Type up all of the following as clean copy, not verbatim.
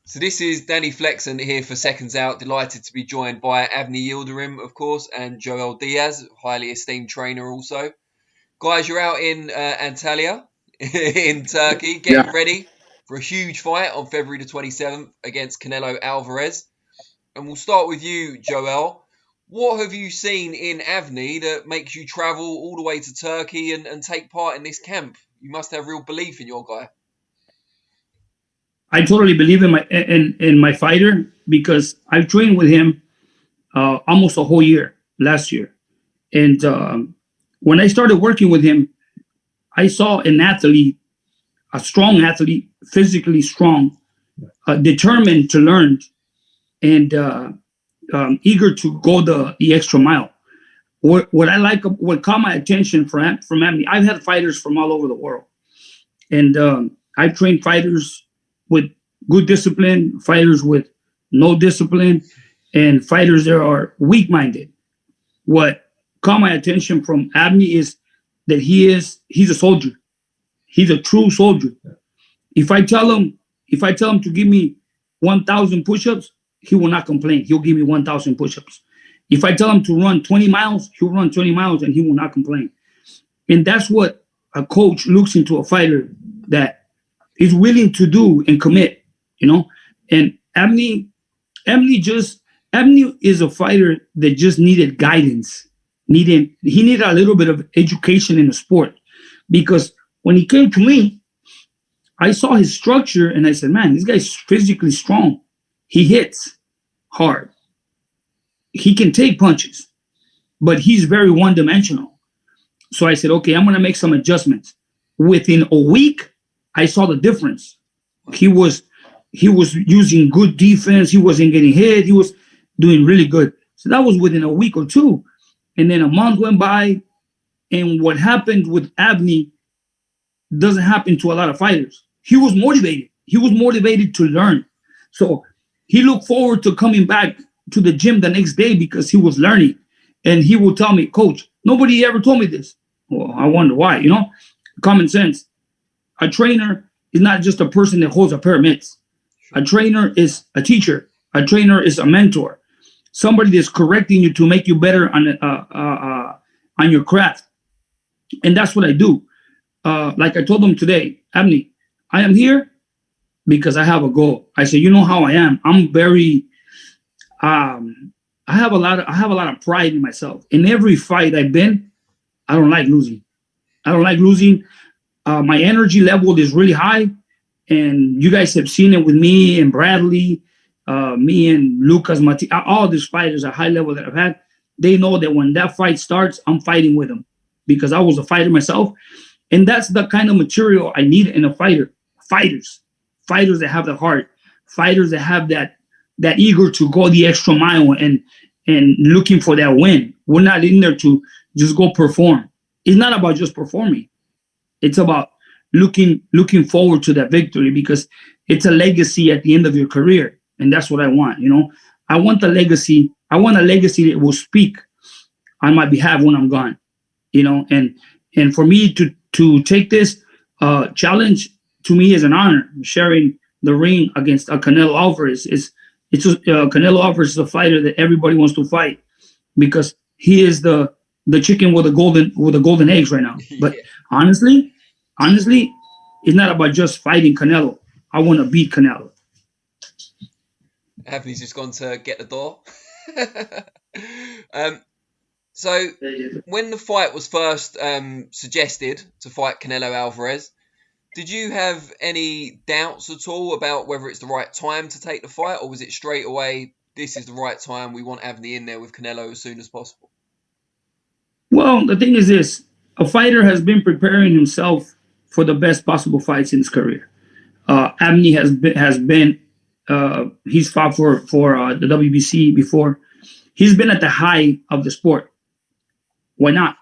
So this is Danny Flexen here for Seconds Out. Delighted to be joined by Avni Yildirim, of course, and Joel Diaz, highly esteemed trainer also. Guys, you're out in Antalya in Turkey, getting ready for a huge fight on February the 27th against Canelo Alvarez. And we'll start with you, Joel. What have you seen in Avni that makes you travel all the way to Turkey and take part in this camp? You must have real belief in your guy. I totally believe in my fighter because I've trained with him almost a whole year last year, and when I started working with him, I saw an athlete, a strong athlete, physically strong, determined to learn, and eager to go the extra mile. What I like, what caught my attention from Avni, I've had fighters from all over the world, and I've trained fighters with good discipline, fighters with no discipline, and fighters that are weak-minded. What caught my attention from Avni is that he's a soldier. He's a true soldier. If I tell him to give me 1,000 push-ups, he will not complain. He'll give me 1,000 push-ups. If I tell him to run 20 miles, he'll run 20 miles and he will not complain. And that's what a coach looks into a fighter, that is willing to do and commit, And Avni is a fighter that just needed guidance. He needed a little bit of education in the sport, because when he came to me, I saw his structure and I said, man, this guy's physically strong. He hits hard. He can take punches, but he's very one-dimensional. So I said, okay, I'm going to make some adjustments. Within a week, I saw the difference. He was using good defense. He wasn't getting hit. He was doing really good. So that was within a week or two. And then a month went by. And what happened with Avni doesn't happen to a lot of fighters. He was motivated. He was motivated to learn. So he looked forward to coming back to the gym the next day because he was learning. And he would tell me, coach, nobody ever told me this. Well, I wonder why, common sense. A trainer is not just a person that holds a pair of mitts. A trainer is a teacher. A trainer is a mentor. Somebody that's correcting you to make you better on your craft. And that's what I do. Like I told them today, Avni, I am here because I have a goal. I said, you know how I am. I'm very, I have a lot of pride in myself. In every fight I've been, I don't like losing. My energy level is really high, and you guys have seen it with me and Bradley, me and Lucas, all these fighters at high level that I've had. They know that when that fight starts, I'm fighting with them because I was a fighter myself. And that's the kind of material I need in a fighter. Fighters that have the heart, fighters that have that eager to go the extra mile and looking for that win. We're not in there to just go perform. It's not about just performing. It's about looking forward to that victory, because it's a legacy at the end of your career. And that's what I want. I want a legacy that will speak on my behalf when I'm gone. And for me to take this challenge, to me, is an honor. Sharing the ring against Canelo Alvarez Canelo Alvarez is a fighter that everybody wants to fight, because he is the chicken with the golden eggs right now. But honestly, it's not about just fighting Canelo. I want to beat Canelo. Avni's just gone to get the door. So when the fight was first suggested to fight Canelo Alvarez, did you have any doubts at all about whether it's the right time to take the fight, or was it straight away, this is the right time, we want Avni in there with Canelo as soon as possible? Well, the thing is this: a fighter has been preparing himself for the best possible fights in his career. Avni has been he's fought for the WBC before. He's been at the high of the sport. Why not?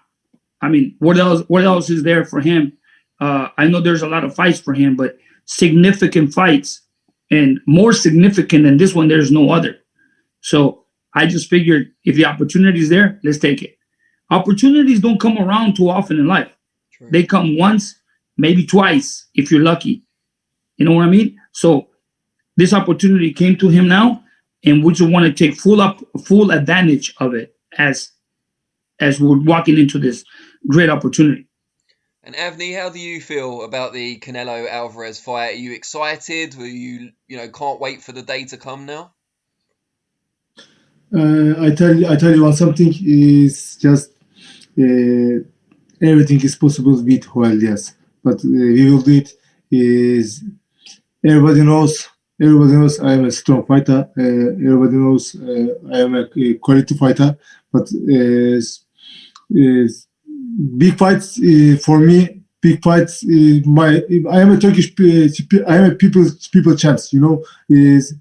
I mean, what else is there for him? I know there's a lot of fights for him, but significant fights, and more significant than this one, there's no other. So I just figured, if the opportunity is there, let's take it. Opportunities don't come around too often in life. True. They come once, maybe twice, if you're lucky. You know what I mean? So this opportunity came to him now, and we just want to take full advantage of it as we're walking into this great opportunity. And Avni, how do you feel about the Canelo Alvarez fight? Are you excited? Are you can't wait for the day to come now? I tell you one something is just everything is possible with Joel Diaz, but we will do it. Is everybody knows? Everybody knows I am a strong fighter. Everybody knows I am a quality fighter. But big fights for me, big fights. I am a Turkish. I am a people champs. Is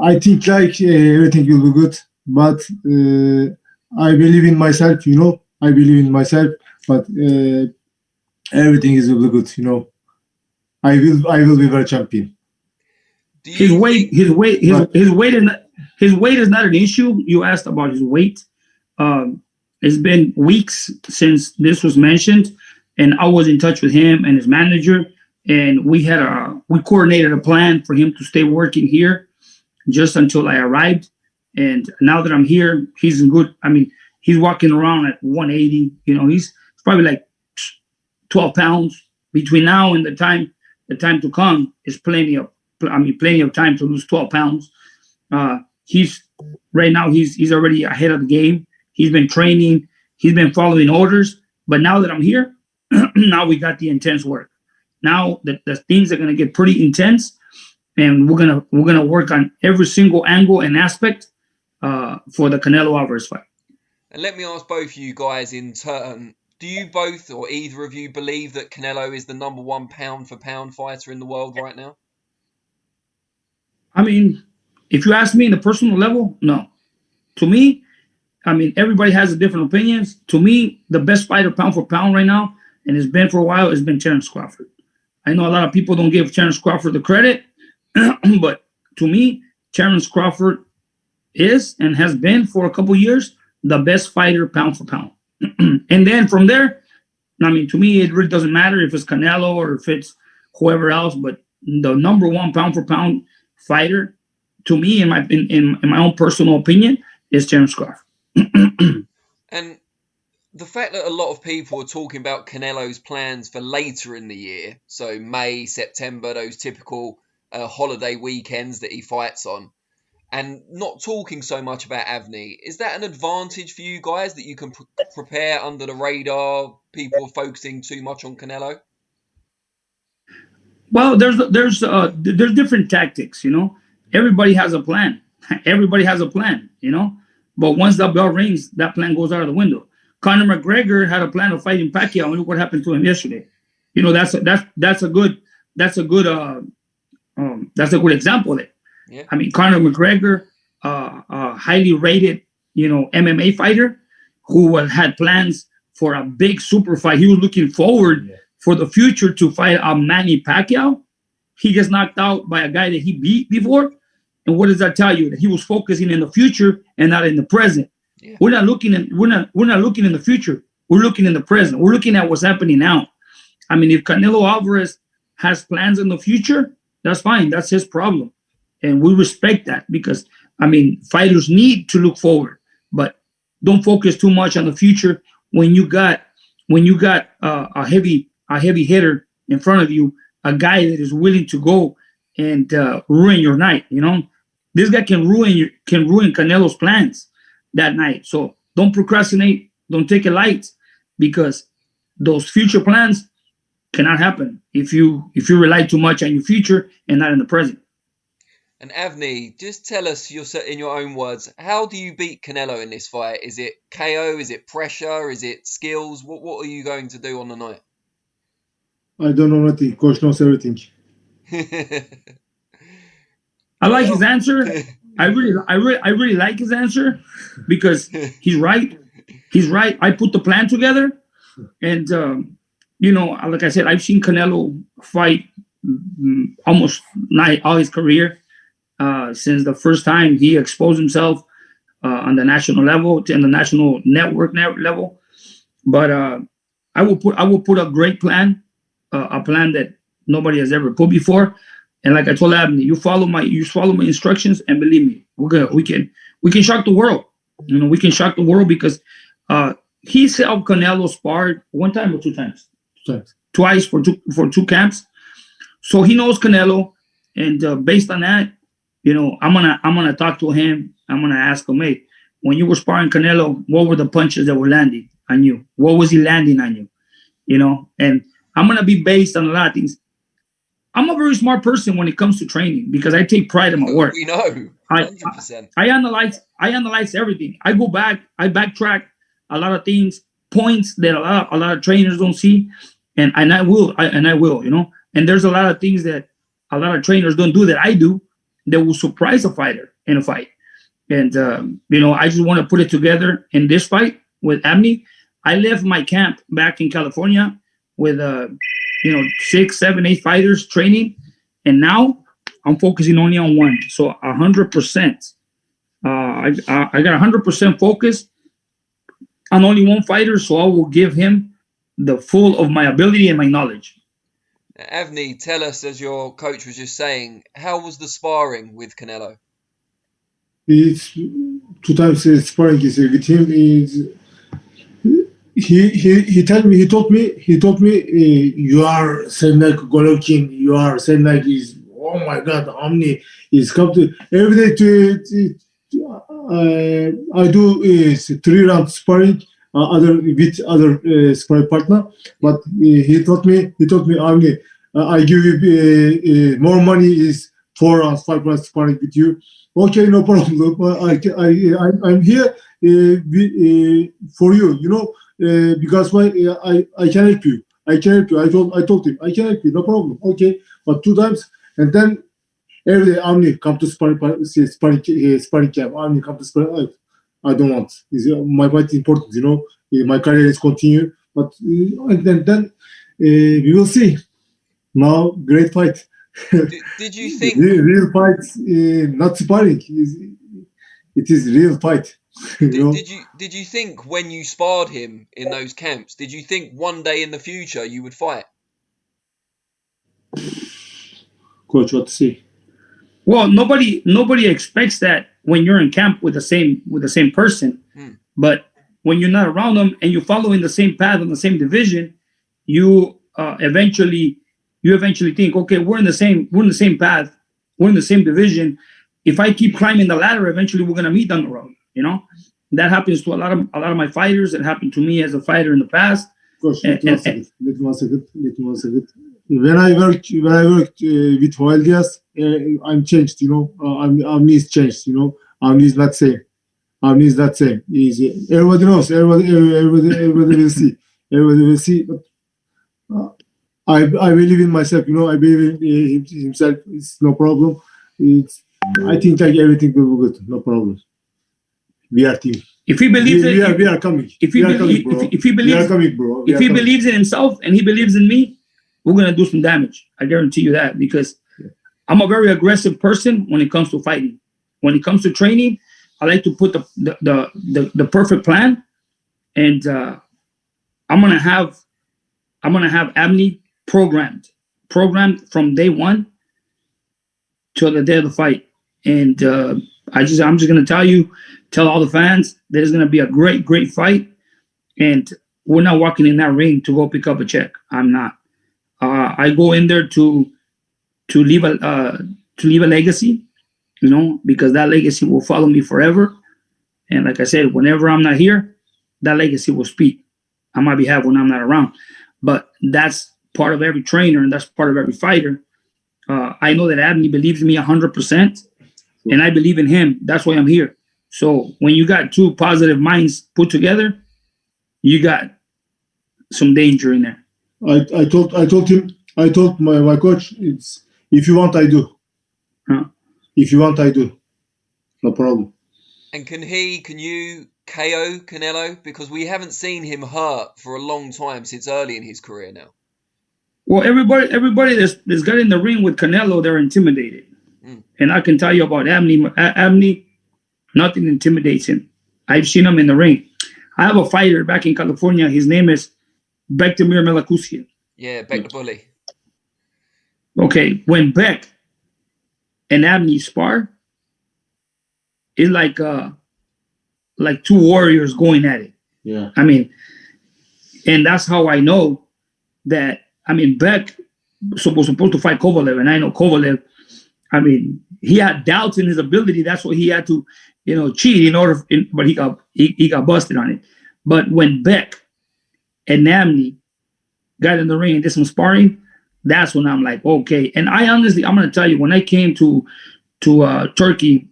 I think like everything will be good, but I believe in myself. I believe in myself, but everything is will be good. I will be very champion. His weight is not an issue. You asked about his weight. It's been weeks since this was mentioned, and I was in touch with him and his manager, and we coordinated a plan for him to stay working here just until I arrived. And now that I'm here, he's in good. I mean, he's walking around at 180. He's probably like 12 pounds. Between now and the time to come is plenty of time to lose 12 pounds. He's already ahead of the game. He's been training. He's been following orders. But now that I'm here, now we got the intense work. Now the things are going to get pretty intense, and we're gonna work on every single angle and aspect for the Canelo Alvarez fight. And let me ask both you guys in turn. Do you both or either of you believe that Canelo is the number one pound for pound fighter in the world right now? I mean, if you ask me in the personal level, no. To me, I mean, everybody has different opinions. To me, the best fighter pound for pound right now, and it's been for a while, has been Terence Crawford. I know a lot of people don't give Terence Crawford the credit, but to me, Terence Crawford is and has been for a couple years the best fighter pound for pound. And then from there, I mean, to me, it really doesn't matter if it's Canelo or if it's whoever else, but the number one pound for pound fighter, to me, in my own personal opinion, is Terence Crawford. And the fact that a lot of people are talking about Canelo's plans for later in the year, so May, September, those typical holiday weekends that he fights on, and not talking so much about Avni, is that an advantage for you guys that you can prepare under the radar? People are focusing too much on Canelo. Well, there's different tactics. Everybody has a plan. Everybody has a plan. But once that bell rings, that plan goes out of the window. Conor McGregor had a plan of fighting Pacquiao, and look what happened to him yesterday. That's a good example there. Yeah. I mean, Conor McGregor, a highly rated, MMA fighter who had plans for a big super fight. He was looking forward for the future to fight a Manny Pacquiao. He gets knocked out by a guy that he beat before. And what does that tell you? That he was focusing in the future and not in the present. Yeah. We're not looking in the future. We're looking in the present. We're looking at what's happening now. I mean, if Canelo Alvarez has plans in the future, that's fine. That's his problem. And we respect that because, I mean, fighters need to look forward, but don't focus too much on the future when you got a heavy hitter in front of you, a guy that is willing to go and ruin your night. This guy can ruin Canelo's plans that night. So don't procrastinate. Don't take it light because those future plans cannot happen if you rely too much on your future and not in the present. And Avni, just tell us in your own words, how do you beat Canelo in this fight? Is it KO? Is it pressure? Is it skills? What are you going to do on the night? I don't know nothing. Coach knows everything. I like his answer. I really like his answer because he's right. He's right. I put the plan together, and like I said, I've seen Canelo fight almost all his career. Since the first time he exposed himself on the national level and the national network level, but I will put a great plan, a plan that nobody has ever put before. And like I told Abney, you follow my instructions, and believe me, we can shock the world. We can shock the world because he's helped Canelo sparred one time or two times, twice for two camps. So he knows Canelo, and based on that, I'm gonna talk to him. I'm gonna ask him, hey, when you were sparring Canelo, what were the punches that were landing on you? What was he landing on you? And I'm gonna be based on a lot of things. I'm a very smart person when it comes to training because I take pride in my work. We know, 100%. I analyze everything. I go back, I backtrack a lot of things, points that a lot of trainers don't see, and I will. And there's a lot of things that a lot of trainers don't do that I do that will surprise a fighter in a fight. And I just want to put it together in this fight with Avni. I left my camp back in California with 6, 7, 8 fighters training, and now I'm focusing only on one. So 100%. I got 100% focus on only one fighter, so I will give him the full of my ability and my knowledge. Avni, tell us, as your coach was just saying, how was the sparring with Canelo? It's 2 times sparring is with him. He told me you are saying like Golovkin, you are saying like is, oh my God, Avni is come to every day I do is 3 rounds sparring with other sparring partner, but he told me Avni, I give you more money is 4 rounds, 5 rounds sparring with you. Okay, no problem. I'm here for you, because I can help you. I told him I can help you, no problem. Okay, but 2 times, and then every day Avni come to sparring camp. Avni come to sparring. I don't want. My fight is important. My career is continue, but and then we will see. Now, great fight. Did you think real fight, not sparring? It is real fight. Did you think when you sparred him in those camps, did you think one day in the future you would fight? Coach, what to say? Well, nobody expects that when you're in camp with the same person. But when you're not around them and you're following the same path in the same division, you eventually think, okay, we're in the same path, we're in the same division. If I keep climbing the ladder, eventually we're gonna meet down the road. That happens to a lot of my fighters. It happened to me as a fighter in the past. Coach, let me one second. When I worked with Joel Diaz, I'm changed. Avni is changed. Avni is not same. Avni is not same. Everybody knows. Everybody will see. Everybody will see. But I believe in myself. I believe in himself. It's no problem. I think like everything will be good. No problem. We are team. If he believes we are coming. If he believes in himself and he believes in me, we're gonna do some damage. I guarantee you that, because I'm a very aggressive person when it comes to fighting. When it comes to training, I like to put the perfect plan, and I'm gonna have Avni programmed from day one till the day of the fight. And I'm just gonna tell all the fans that it's gonna be a great fight, and we're not walking in that ring to go pick up a check. I'm not. I go in there to leave a legacy, because that legacy will follow me forever. And like I said, whenever I'm not here, that legacy will speak on my behalf when I'm not around. But that's part of every trainer, and that's part of every fighter. I know that Avni believes in me 100%, and I believe in him. That's why I'm here. So when you got 2 positive minds put together, you got some danger in there. I told my coach, it's if you want, I do. If you want, I do. No problem. And can you KO Canelo? Because we haven't seen him hurt for a long time, since early in his career now. Well, everybody that's got in the ring with Canelo, they're intimidated. And I can tell you about Avni, nothing intimidates him. I've seen him in the ring. I have a fighter back in California. His name is Bektemir Melakusian. Yeah, Beck the Bully. Okay, when Beck and Abney spar, it's like two warriors going at it. Yeah. I mean, and that's how I know that. I mean, Beck was supposed to fight Kovalev, and I know Kovalev. I mean, he had doubts in his ability. That's why he had to, cheat in order. But he got busted on it. But when Beck and Abney got in the ring and did some sparring, that's when I'm like, okay. And I honestly, I'm gonna tell you, when I came to Turkey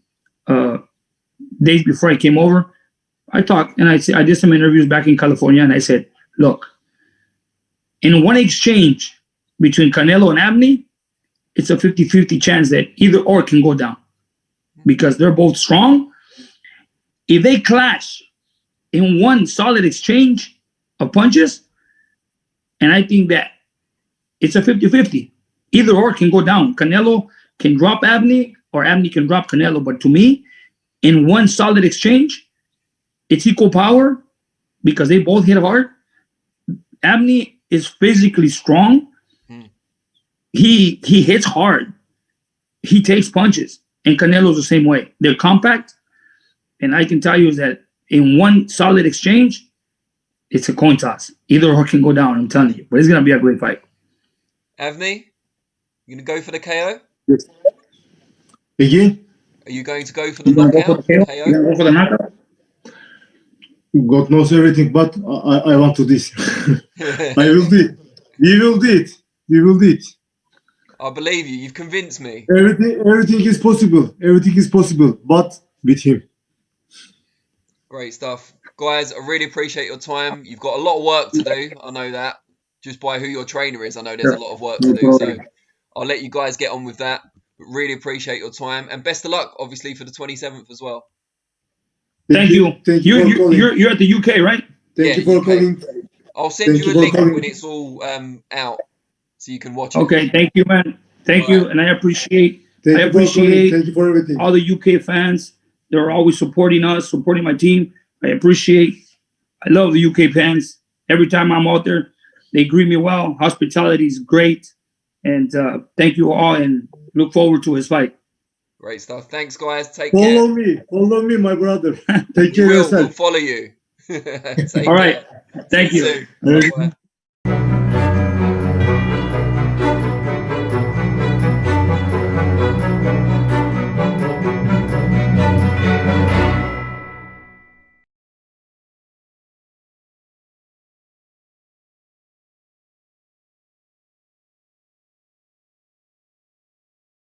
days before I came over, I talked and I did some interviews back in California, and I said, look, in one exchange between Canelo and Abney, it's a 50-50 chance that either or can go down because they're both strong. If they clash in one solid exchange of punches, and I think that it's a 50-50. Either or can go down. Canelo can drop Abney or Abney can drop Canelo. But to me, in one solid exchange, it's equal power because they both hit hard. Abney is physically strong. He hits hard. He takes punches. And Canelo's the same way. They're compact. And I can tell you is that in one solid exchange, it's a coin toss. Either or can go down, I'm telling you. But it's going to be a great fight. Avni, you going to go for the KO? Yes. Again? Are you going to go for the knockout? You go for the knockout? God knows everything, but I want to this. I will do it. We will do it. We will do it. I believe you. You've convinced me. Everything is possible. Everything is possible, but with him. Great stuff. Guys, I really appreciate your time. You've got a lot of work to do. I know that. Just by who your trainer is, I know there's a lot of work to do. So I'll let you guys get on with that. But really appreciate your time. And best of luck, obviously, for the 27th as well. Thank you. Thank you for calling. You're at the UK, right? Thank you for calling. I'll send you a link when it's all out, so you can watch it. Okay, thank you, man. Thank you, and I appreciate Thank you for everything. all the UK fans. They're always supporting us, supporting my team. I love the UK fans. Every time I'm out there, they greet me well. Hospitality is great, and thank you all, and look forward to his fight. Great stuff. Thanks, guys. Take care. Follow me, my brother. Take care of yourself. We'll follow you. All right. Thank you. Bye.